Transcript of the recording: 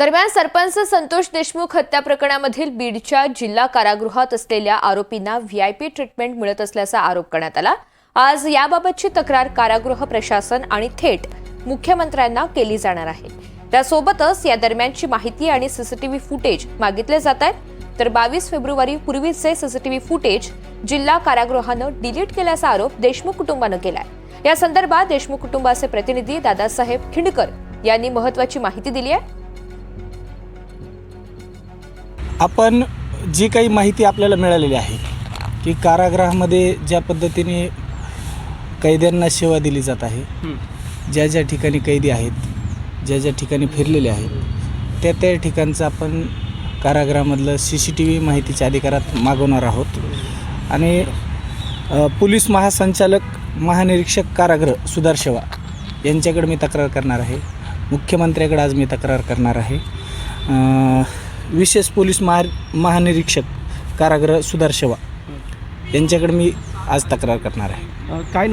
दरम्यान सरपंच संतोष देशमुख हत्या प्रकरणामधील बीडच्या जिल्हा कारागृहात असलेल्या आरोपींना व्हीआयपी ट्रीटमेंट मिळत असल्याचा आरोप करण्यात आला। आज याबाबतची तक्रार कारागृह प्रशासन आणि थेट मुख्यमंत्र्यांना केली जाणार आहे। त्यासोबतच या दरम्यानची माहिती आणि सीसीटीव्ही फुटेज मागितले जात आहेत। तर 22 फेब्रुवारी पूर्वीचे सीसीटीव्ही फुटेज जिल्हा कारागृहानं डिलीट केल्याचा आरोप देशमुख कुटुंबानं केलाय। या संदर्भात देशमुख कुटुंबाचे प्रतिनिधी दादासाहेब खिंडकर यांनी महत्त्वाची माहिती दिली आहे। आपण जी काही माहिती आपल्याला मिळालेली आहे की कारागृहामध्ये ज्या पद्धतीने कैद्यांना सेवा दिली जात आहे, ज्या ज्या ठिकाणी कैदी आहेत, ज्या ज्या ठिकाणी फिरलेले आहेत, त्या ठिकाणचं आपण कारागृहामधलं CCTV माहितीच्या अधिकारात मागवणार आहोत। आणि पोलीस महासंचालक महानिरीक्षक कारागृह सुधार सेवा यांच्याकडे मी तक्रार करणार आहे। मुख्यमंत्र्याकडे आज मी तक्रार करणार आहे। विशेष पोलीस महानिरीक्षक कारागृह सुधार सेवा यांच्याकडे मी आज तक्रार करणार आहे। काय